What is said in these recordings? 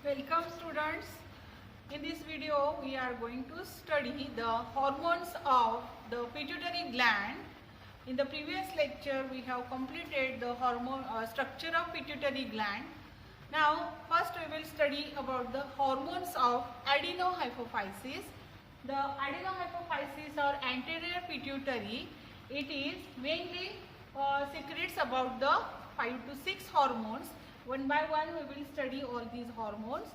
Welcome students. In this video we are going to study the hormones of the pituitary gland. In the previous lecture we have completed the hormone structure of pituitary gland. Now first we will study about the hormones of adenohypophysis. The adenohypophysis or anterior pituitary, it is mainly secretes about the 5 to 6 hormones. One by one we will study all these hormones.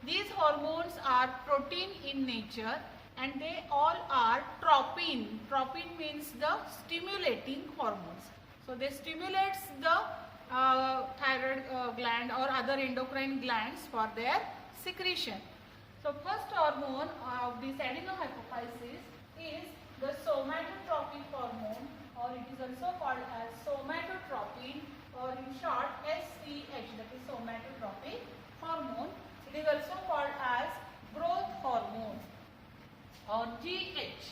These hormones are protein in nature and they all are tropin. Tropin means the stimulating hormones. So they stimulates the thyroid gland or other endocrine glands for their secretion. So first hormone of this adenohypophysis is the somatotropin hormone, or it is also called as somatotropin, or in short SCH, that is somatotropin hormone. It is also called as growth hormone or GH.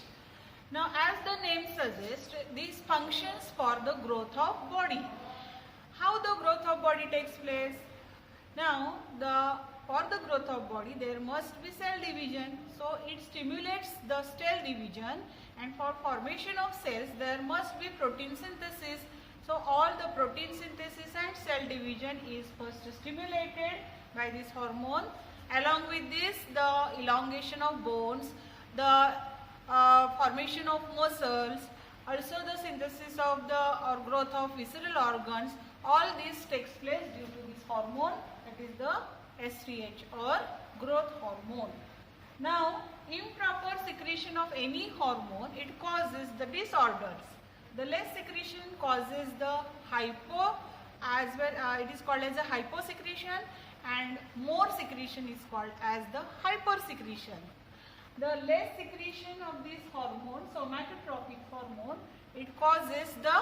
Now as the name suggests, these functions for the growth of body. How the growth of body takes place? Now for the growth of body there must be cell division, so it stimulates the cell division, and for formation of cells there must be protein synthesis. So all the protein synthesis and cell division is first stimulated by this hormone. Along with this, the elongation of bones, the formation of muscles, also the synthesis of the or growth of visceral organs, all this takes place due to this hormone, that is the STH or growth hormone. Now improper secretion of any hormone, it causes the disorders. The less secretion causes the hypo, as well it is called as a hyposecretion, and more secretion is called as the hypersecretion. The less secretion of this hormone, somatotropin hormone, it causes the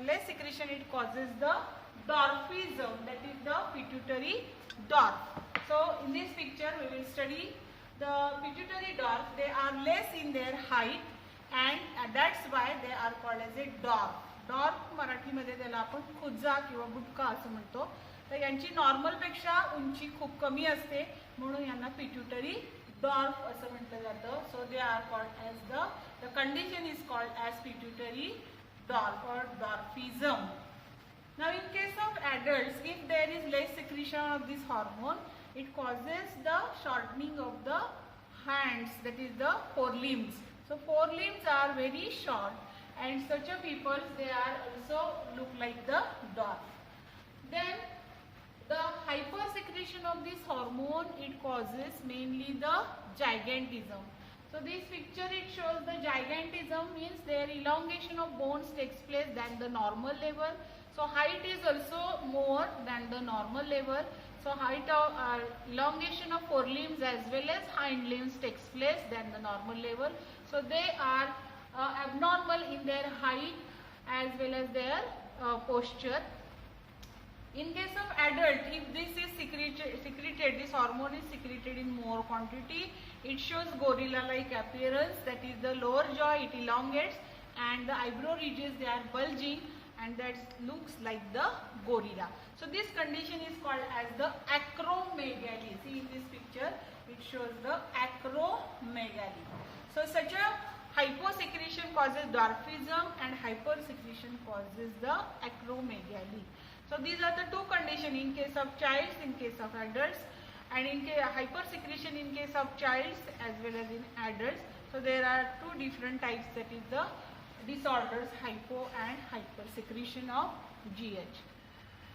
less secretion, it causes the dwarfism, that is the pituitary dwarf. So in this picture we will study the pituitary dwarf. They are less in their height and that's why they are called as a dwarf. Dwarf मराठीमध्ये त्याला आपण खुजा किंवा बुटका असं म्हणतो. तर यांची normal पेक्षा उंची खूप कमी असते म्हणून यांना पिट्युटरी dwarf असं म्हटलं जातं. So they are called as the condition is called as pituitary dwarf or dwarfism. Now in case of adults, if there is less secretion of this hormone, it causes the shortening of the hands, that is the forelimbs. So forelimbs are very short and such a people, they are also look like the dwarf. Then the hypersecretion of this hormone, it causes mainly the gigantism. So this picture it shows the gigantism, means their elongation of bones takes place than the normal level. So height is also more than the normal level. So height of elongation of forelimbs as well as hind limbs takes place than the normal level. So they are abnormal in their height as well as their posture. In case of adult, if this is secreted, this hormone is secreted in more quantity, it shows gorilla-like appearance, that is the lower jaw it elongates and the eyebrow ridges they are bulging and that looks like the gorilla. So this condition is called as the acromegaly. See in this picture it shows the acromegaly. So such a hyposecretion causes dwarfism and hypersecretion causes the acromegaly. So these are the two conditions in case of childs, in case of adults, and in hypersecretion in case of childs as well as in adults. So there are two different types, that is the disorders, hypo and hypersecretion of GH.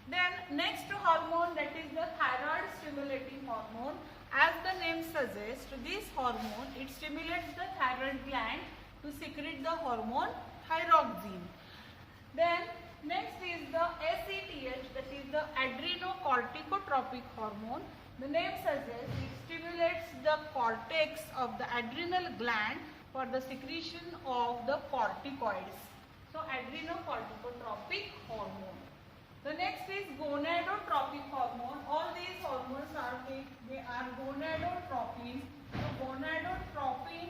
Then next hormone, that is the thyroid stimulating hormone. As the name suggests, this hormone it stimulates the thyroid gland to secrete the hormone thyroxine. Then next is the ACTH, that is the adrenocorticotropic hormone. The name suggests it stimulates the cortex of the adrenal gland for the secretion of the corticoids. So adrenocorticotropic hormone. The next is gonadotropic hormone. All these hormones are they are gonadotropins. So gonadotropin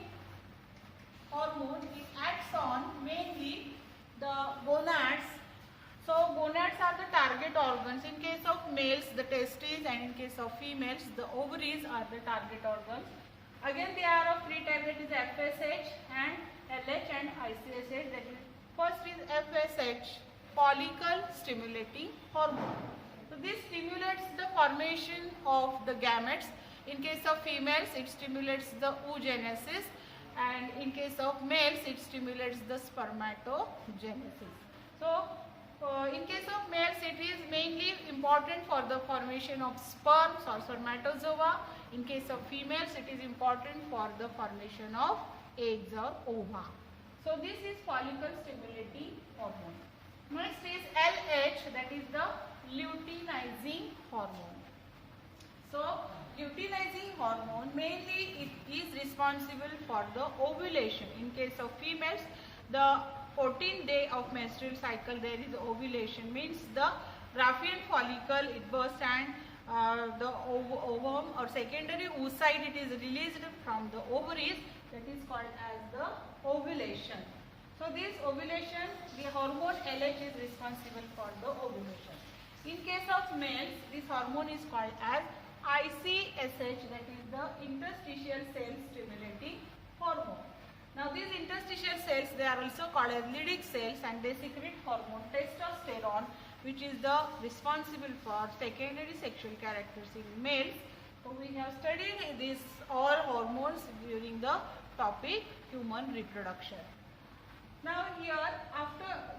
hormone it acts on mainly the gonads. So gonads are the target organs. In case of male males the testes, and in case of females the ovaries are the target organs. Again they are of three types, that is FSH and LH and ICSH. That is, first is FSH, follicle stimulating hormone. So this stimulates the formation of the gametes. In case of females it stimulates the oogenesis, and in case of males it stimulates the spermatogenesis. So in case of males it is mainly important for the formation of sperms or spermatozoa. In case of females it is important for the formation of eggs or ova. So this is follicle stimulating hormone. Next is LH, that is the luteinizing hormone. So luteinizing hormone mainly it is responsible for the ovulation. In case of females, the 14th day of menstrual cycle there is ovulation, means the Raphian follicle it bursts and the ovum or secondary oocyte it is released from the ovaries, that is called as the ovulation. So this ovulation, the hormone LH is responsible for the ovulation. In case of males, this hormone is called as ICSH, that is the interstitial cell stimulating hormone. Now these interstitial cells, they are also called as Leydig cells, and they secrete hormone testosterone, which is the responsible for secondary sexual characters in males. So we have studied these all hormones during the topic human reproduction. Now here,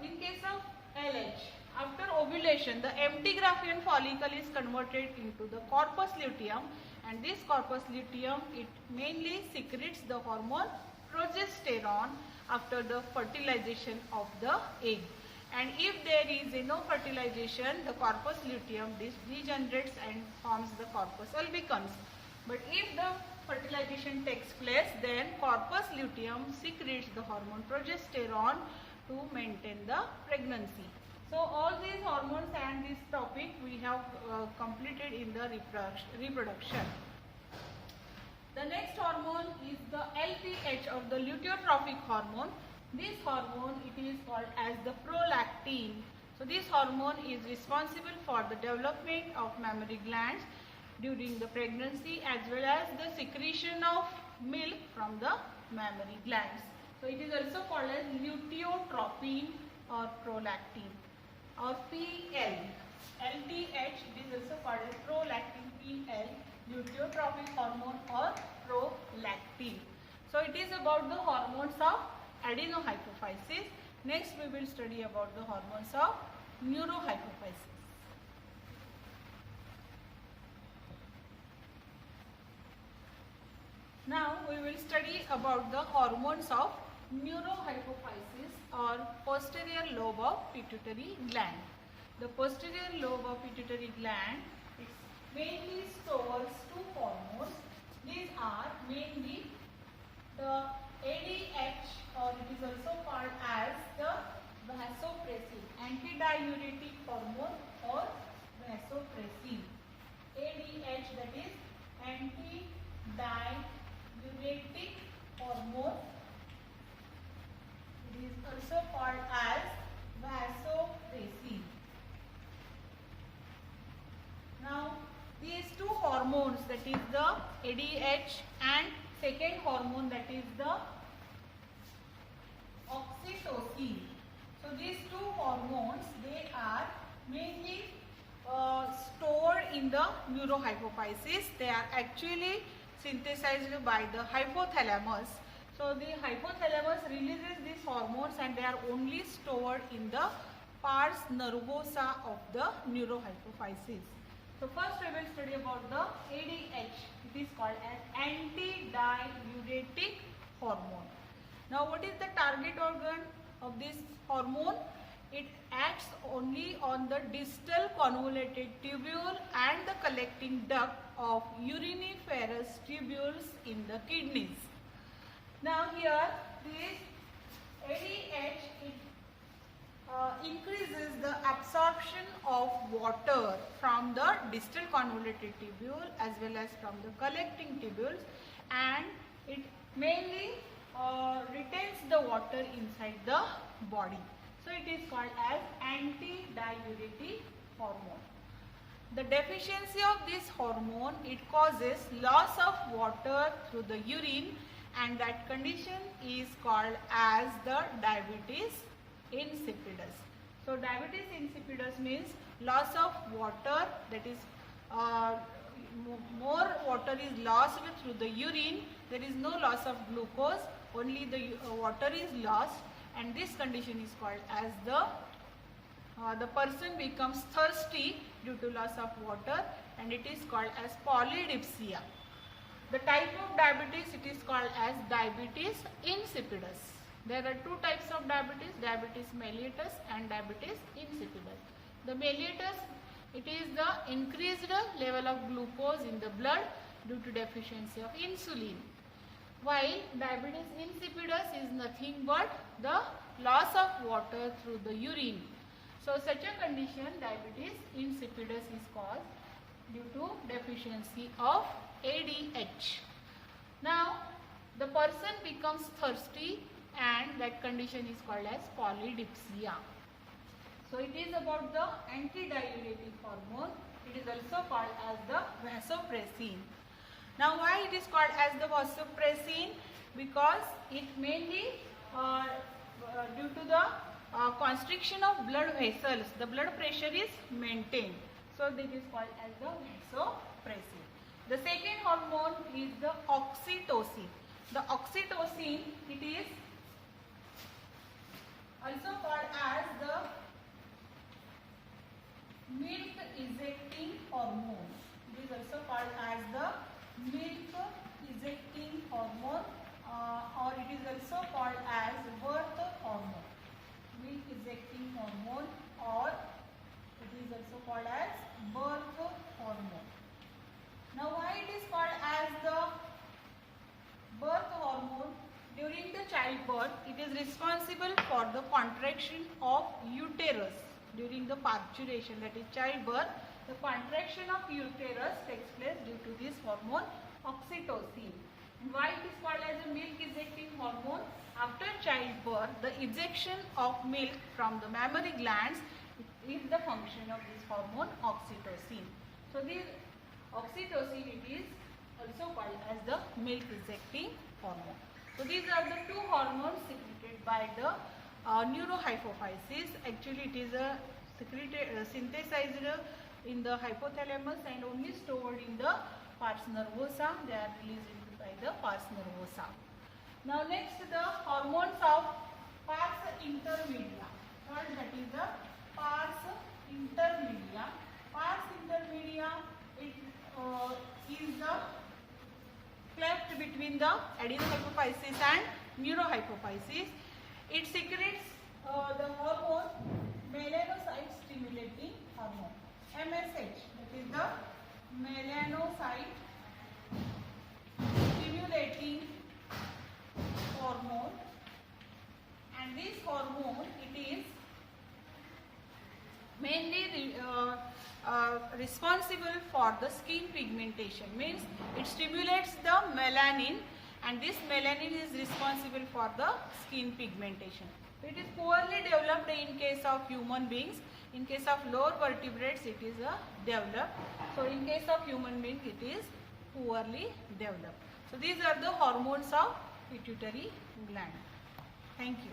in case of LH, after ovulation, the empty Graafian follicle is converted into the corpus luteum, and this corpus luteum it mainly secretes the hormone progesterone after the fertilization of the egg. And if there is no fertilization, the corpus luteum degenerates and forms the corpus albicans. But if the fertilization takes place, then corpus luteum secretes the hormone progesterone to maintain the pregnancy. So all these hormones and this topic we have completed in the reproduction. The next hormone is the LPH, of the luteotrophic hormone. This hormone it is called as the prolactin. So this hormone is responsible for the development of mammary glands during the pregnancy, as well as the secretion of milk from the mammary glands. So it is also called as luteotropin or prolactin or PL. LTH it is also called as prolactin, PL, luteotrophic hormone or prolactin. So it is about the hormones of adenohypophysis. Next we will study about the hormones of neurohypophysis. Now we will study about the hormones of neurohypophysis or posterior lobe of pituitary gland. The posterior lobe of pituitary gland it mainly stores two hormones. These are mainly the ADH, or it is also called as the vasopressin, antidiuretic hormone or vasopressin. ADH, that is antidiuretic hormone. It is also called as vasopressin. Now these two hormones, that is the ADH and second hormone, that is the oxytocin. So these two hormones they are mainly stored in the neurohypophysis. They are actually synthesized by the hypothalamus. So the hypothalamus releases these hormones and they are only stored in the pars nervosa of the neurohypophysis. So first we will study about the ADH. It is called as antidiuretic hormone. Now what is the target organ of this hormone? It acts only on the distal convoluted tubule and the collecting duct of uriniferous tubules in the kidneys. Now here this ADH increases the absorption of water from the distal convoluted tubule as well as from the collecting tubules, and it mainly retains the water inside the body. So it is called as antidiuretic hormone. The deficiency of this hormone, it causes loss of water through the urine, and that condition is called as the diabetes insipidus. So diabetes insipidus means loss of water, that is more water is lost through the urine. There is no loss of glucose, only the water is lost, and this condition is called as the person becomes thirsty due to loss of water, and it is called as polydipsia. The type of diabetes, it is called as diabetes insipidus. There are two types of diabetes, diabetes mellitus and diabetes insipidus. The mellitus, it is the increased level of glucose in the blood due to deficiency of insulin, while diabetes insipidus is nothing but the loss of water through the urine. So such a condition, diabetes insipidus, is caused due to deficiency of ADH. Now the person becomes thirsty, and that condition is called as polydipsia. So it is about the antidiuretic hormone. It is also called as the vasopressin. Now why it is called as the vasopressin? Because it mainly due to the constriction of blood vessels, the blood pressure is maintained. So this is called as the vasopressin. The second hormone is the oxytocin. The oxytocin, it is also called as the milk ejecting hormone. It is also called as the milk ejecting hormone, or it is also called as birth hormone. Milk ejecting hormone, or it is also called as birth hormone. Now why it is called as the birth hormone? During the childbirth, it is responsible for the contraction of uterus. During the parturition, that is childbirth, the contraction of uterus takes place due to this hormone oxytocin. And why it is called as a milk ejecting hormone? After childbirth, the ejection of milk from the mammary glands is the function of this hormone oxytocin. So this oxytocin, it is also called as the milk ejecting hormone. So these are the two hormones secreted by the neurohypophysis. Actually it is synthesized in the hypothalamus and only stored in the pars nervosa. They are released by the pars nervosa. Now next, the hormones of pars intermedia. Third, that is the pars intermedia. Pars intermedia, it is the cleft between the adenohypophysis and neurohypophysis. It secretes the hormone melanocyte stimulating hormone, MSH. That is the melanocyte stimulating hormone, and this hormone, it is mainly responsible for the skin pigmentation. Means it stimulates the melanin, and this melanin is responsible for the skin pigmentation. It is poorly developed in case of human beings. In case of lower vertebrates, it is developed. So in case of human beings, it is poorly developed. So these are the hormones of pituitary gland. Thank you.